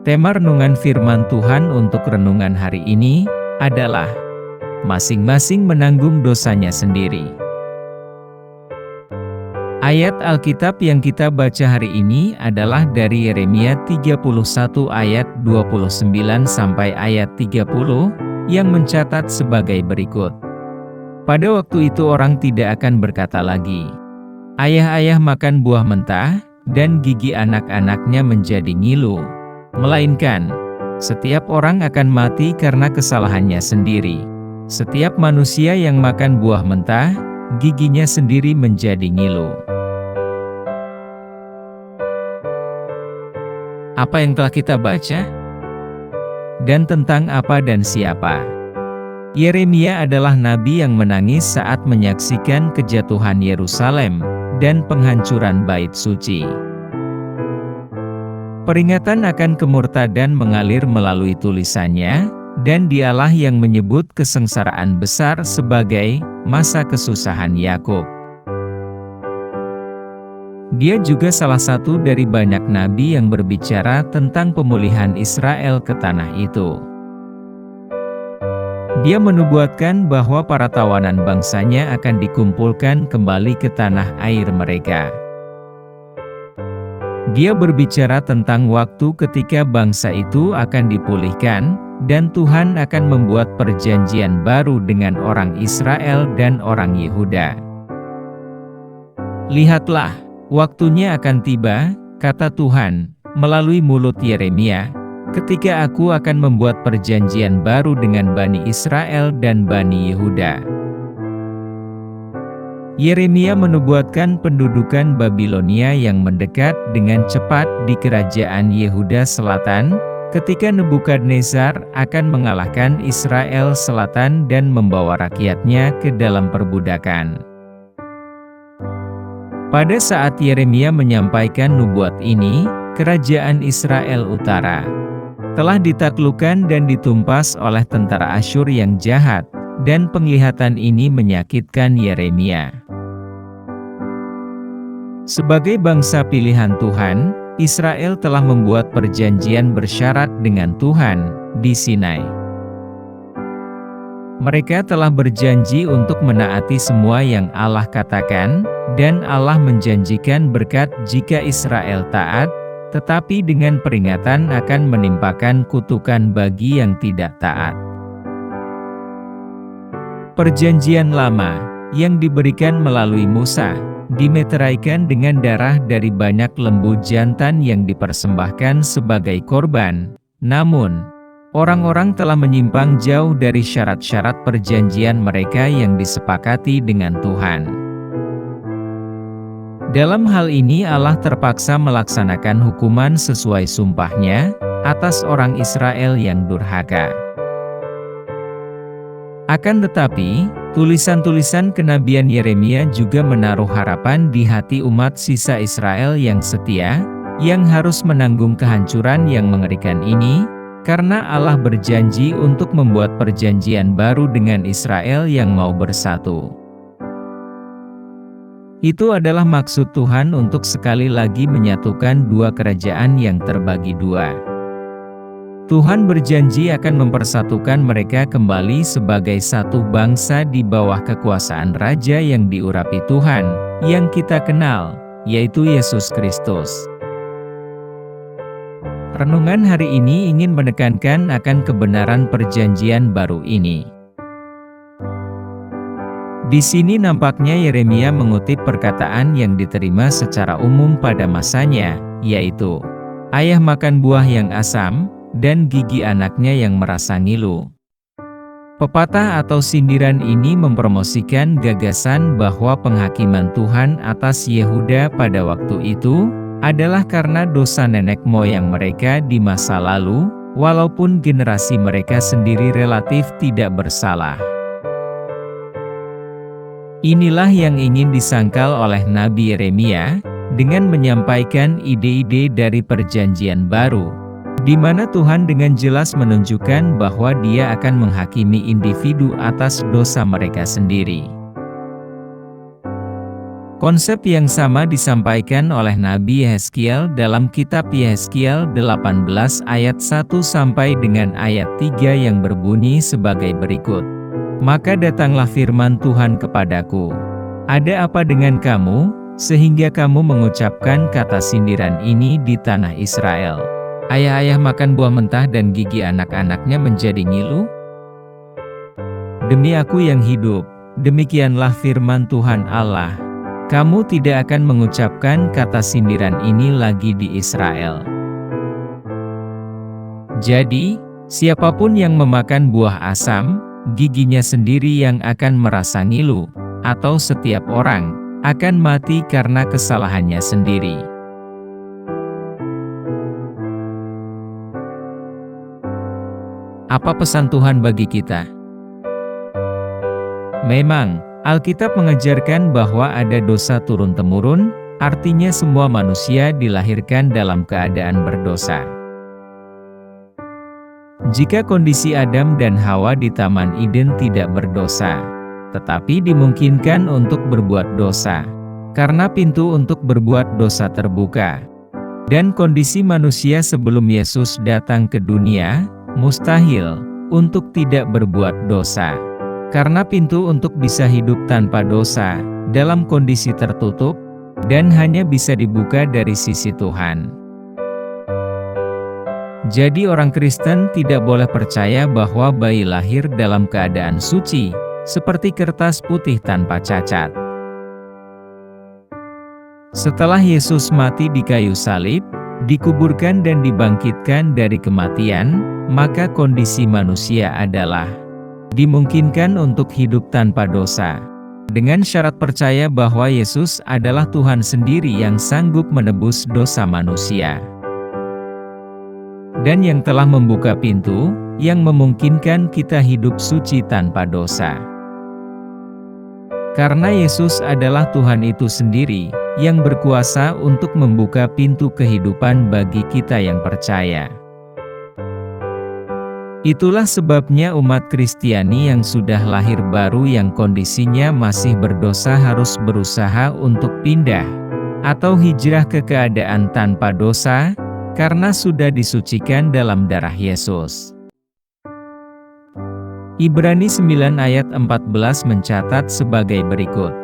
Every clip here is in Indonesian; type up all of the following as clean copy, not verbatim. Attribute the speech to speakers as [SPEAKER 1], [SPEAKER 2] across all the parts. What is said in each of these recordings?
[SPEAKER 1] Tema renungan firman Tuhan untuk renungan hari ini adalah masing-masing menanggung dosanya sendiri. Ayat Alkitab yang kita baca hari ini adalah dari Yeremia 31 ayat 29 sampai ayat 30 yang mencatat sebagai berikut. Pada waktu itu orang tidak akan berkata lagi, "Ayah-ayah makan buah mentah, dan gigi anak-anaknya menjadi ngilu." Melainkan, setiap orang akan mati karena kesalahannya sendiri. Setiap manusia yang makan buah mentah, giginya sendiri menjadi ngilu. Apa yang telah kita baca? Dan tentang apa dan siapa? Yeremia adalah nabi yang menangis saat menyaksikan kejatuhan Yerusalem dan penghancuran bait suci. Peringatan akan kemurtadan mengalir melalui tulisannya, dan dialah yang menyebut kesengsaraan besar sebagai masa kesusahan Yakub. Dia juga salah satu dari banyak nabi yang berbicara tentang pemulihan Israel ke tanah itu. Dia menubuatkan bahwa para tawanan bangsanya akan dikumpulkan kembali ke tanah air mereka. Dia berbicara tentang waktu ketika bangsa itu akan dipulihkan, dan Tuhan akan membuat perjanjian baru dengan orang Israel dan orang Yehuda. "Lihatlah, waktunya akan tiba," kata Tuhan, melalui mulut Yeremia, "ketika aku akan membuat perjanjian baru dengan Bani Israel dan Bani Yehuda." Yeremia menubuatkan pendudukan Babilonia yang mendekat dengan cepat di kerajaan Yehuda Selatan, ketika Nebukadnezar akan mengalahkan Israel Selatan dan membawa rakyatnya ke dalam perbudakan. Pada saat Yeremia menyampaikan nubuat ini, kerajaan Israel Utara telah ditaklukkan dan ditumpas oleh tentara Asyur yang jahat, dan penglihatan ini menyakitkan Yeremia. Sebagai bangsa pilihan Tuhan, Israel telah membuat perjanjian bersyarat dengan Tuhan di Sinai. Mereka telah berjanji untuk menaati semua yang Allah katakan, dan Allah menjanjikan berkat jika Israel taat, tetapi dengan peringatan akan menimpakan kutukan bagi yang tidak taat. Perjanjian lama yang diberikan melalui Musa dimeteraikan dengan darah dari banyak lembu jantan yang dipersembahkan sebagai korban. Namun, orang-orang telah menyimpang jauh dari syarat-syarat perjanjian mereka yang disepakati dengan Tuhan. Dalam hal ini Allah terpaksa melaksanakan hukuman sesuai sumpahnya atas orang Israel yang durhaka. Akan tetapi, tulisan-tulisan kenabian Yeremia juga menaruh harapan di hati umat sisa Israel yang setia, yang harus menanggung kehancuran yang mengerikan ini, karena Allah berjanji untuk membuat perjanjian baru dengan Israel yang mau bersatu. Itu adalah maksud Tuhan untuk sekali lagi menyatukan dua kerajaan yang terbagi dua. Tuhan berjanji akan mempersatukan mereka kembali sebagai satu bangsa di bawah kekuasaan Raja yang diurapi Tuhan, yang kita kenal, yaitu Yesus Kristus. Renungan hari ini ingin menekankan akan kebenaran perjanjian baru ini. Di sini nampaknya Yeremia mengutip perkataan yang diterima secara umum pada masanya, yaitu, "Ayah makan buah yang asam, dan gigi anaknya yang merasa ngilu." Pepatah atau sindiran ini mempromosikan gagasan bahwa penghakiman Tuhan atas Yehuda pada waktu itu adalah karena dosa nenek moyang mereka di masa lalu, walaupun generasi mereka sendiri relatif tidak bersalah. Inilah yang ingin disangkal oleh Nabi Yeremia dengan menyampaikan ide-ide dari perjanjian baru, di mana Tuhan dengan jelas menunjukkan bahwa Dia akan menghakimi individu atas dosa mereka sendiri. Konsep yang sama disampaikan oleh Nabi Yehezkiel dalam kitab Yehezkiel 18 ayat 1 sampai dengan ayat 3 yang berbunyi sebagai berikut. Maka datanglah firman Tuhan kepadaku. Ada apa dengan kamu, sehingga kamu mengucapkan kata sindiran ini di tanah Israel? Ayah-ayah makan buah mentah dan gigi anak-anaknya menjadi ngilu? Demi aku yang hidup, demikianlah firman Tuhan Allah. Kamu tidak akan mengucapkan kata sindiran ini lagi di Israel. Jadi, siapapun yang memakan buah asam, giginya sendiri yang akan merasa ngilu, atau setiap orang, akan mati karena kesalahannya sendiri. Apa pesan Tuhan bagi kita? Memang, Alkitab mengajarkan bahwa ada dosa turun-temurun, artinya semua manusia dilahirkan dalam keadaan berdosa. Jika kondisi Adam dan Hawa di Taman Eden tidak berdosa, tetapi dimungkinkan untuk berbuat dosa, karena pintu untuk berbuat dosa terbuka. Dan kondisi manusia sebelum Yesus datang ke dunia, mustahil untuk tidak berbuat dosa. Karena pintu untuk bisa hidup tanpa dosa, dalam kondisi tertutup, dan hanya bisa dibuka dari sisi Tuhan. Jadi orang Kristen tidak boleh percaya bahwa bayi lahir dalam keadaan suci, seperti kertas putih tanpa cacat. Setelah Yesus mati di kayu salib, dikuburkan dan dibangkitkan dari kematian, maka kondisi manusia adalah dimungkinkan untuk hidup tanpa dosa, dengan syarat percaya bahwa Yesus adalah Tuhan sendiri yang sanggup menebus dosa manusia, dan yang telah membuka pintu, yang memungkinkan kita hidup suci tanpa dosa. Karena Yesus adalah Tuhan itu sendiri, yang berkuasa untuk membuka pintu kehidupan bagi kita yang percaya. Itulah sebabnya umat Kristiani yang sudah lahir baru yang kondisinya masih berdosa harus berusaha untuk pindah atau hijrah ke keadaan tanpa dosa, karena sudah disucikan dalam darah Yesus. Ibrani 9 ayat 14 mencatat sebagai berikut.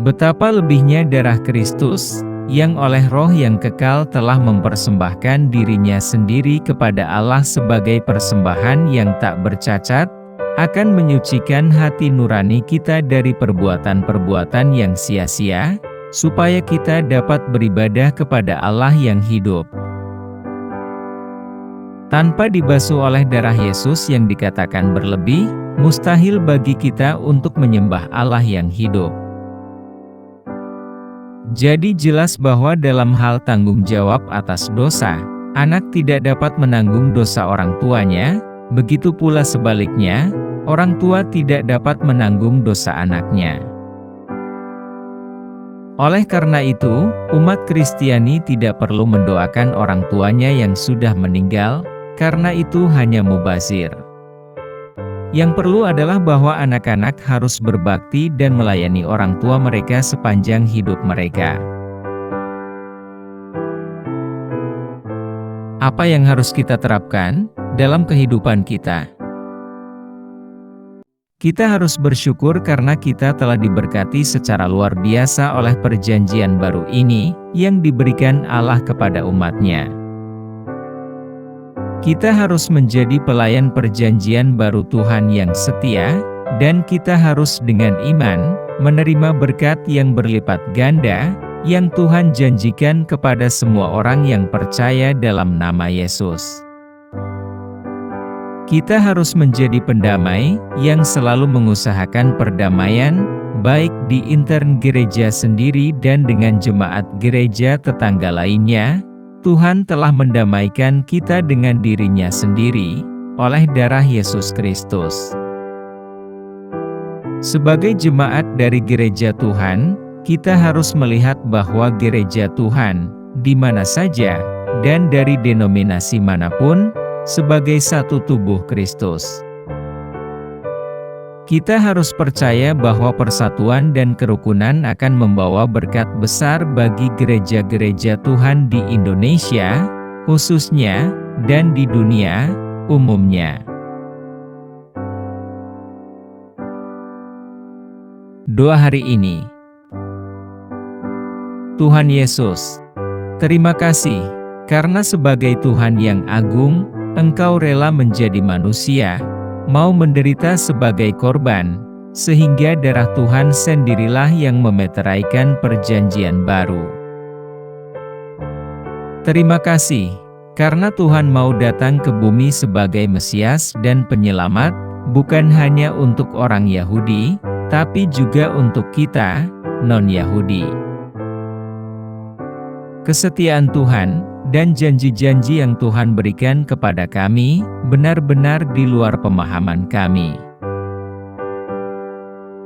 [SPEAKER 1] Betapa lebihnya darah Kristus, yang oleh Roh yang kekal telah mempersembahkan dirinya sendiri kepada Allah sebagai persembahan yang tak bercacat, akan menyucikan hati nurani kita dari perbuatan-perbuatan yang sia-sia, supaya kita dapat beribadah kepada Allah yang hidup. Tanpa dibasuh oleh darah Yesus yang dikatakan berlebih, mustahil bagi kita untuk menyembah Allah yang hidup. Jadi jelas bahwa dalam hal tanggung jawab atas dosa, anak tidak dapat menanggung dosa orang tuanya, begitu pula sebaliknya, orang tua tidak dapat menanggung dosa anaknya. Oleh karena itu, umat Kristiani tidak perlu mendoakan orang tuanya yang sudah meninggal, karena itu hanya mubazir. Yang perlu adalah bahwa anak-anak harus berbakti dan melayani orang tua mereka sepanjang hidup mereka. Apa yang harus kita terapkan dalam kehidupan kita? Kita harus bersyukur karena kita telah diberkati secara luar biasa oleh perjanjian baru ini, yang diberikan Allah kepada umat-Nya. Kita harus menjadi pelayan perjanjian baru Tuhan yang setia, dan kita harus dengan iman, menerima berkat yang berlipat ganda, yang Tuhan janjikan kepada semua orang yang percaya dalam nama Yesus. Kita harus menjadi pendamai, yang selalu mengusahakan perdamaian, baik di intern gereja sendiri dan dengan jemaat gereja tetangga lainnya. Tuhan telah mendamaikan kita dengan dirinya sendiri, oleh darah Yesus Kristus. Sebagai jemaat dari gereja Tuhan, kita harus melihat bahwa gereja Tuhan, di mana saja, dan dari denominasi manapun, sebagai satu tubuh Kristus. Kita harus percaya bahwa persatuan dan kerukunan akan membawa berkat besar bagi gereja-gereja Tuhan di Indonesia, khususnya, dan di dunia umumnya. Doa hari ini. Tuhan Yesus, terima kasih, karena sebagai Tuhan yang agung, Engkau rela menjadi manusia, mau menderita sebagai korban, sehingga darah Tuhan sendirilah yang memeteraikan perjanjian baru. Terima kasih, karena Tuhan mau datang ke bumi sebagai Mesias dan Penyelamat, bukan hanya untuk orang Yahudi, tapi juga untuk kita, non-Yahudi. Kesetiaan Tuhan dan janji-janji yang Tuhan berikan kepada kami, benar-benar di luar pemahaman kami.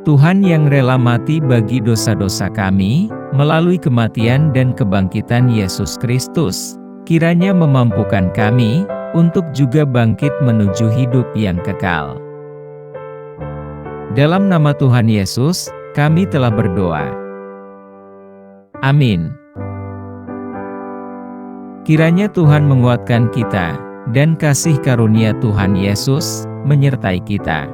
[SPEAKER 1] Tuhan yang rela mati bagi dosa-dosa kami, melalui kematian dan kebangkitan Yesus Kristus, kiranya memampukan kami, untuk juga bangkit menuju hidup yang kekal. Dalam nama Tuhan Yesus, kami telah berdoa. Amin. Kiranya Tuhan menguatkan kita, dan kasih karunia Tuhan Yesus menyertai kita.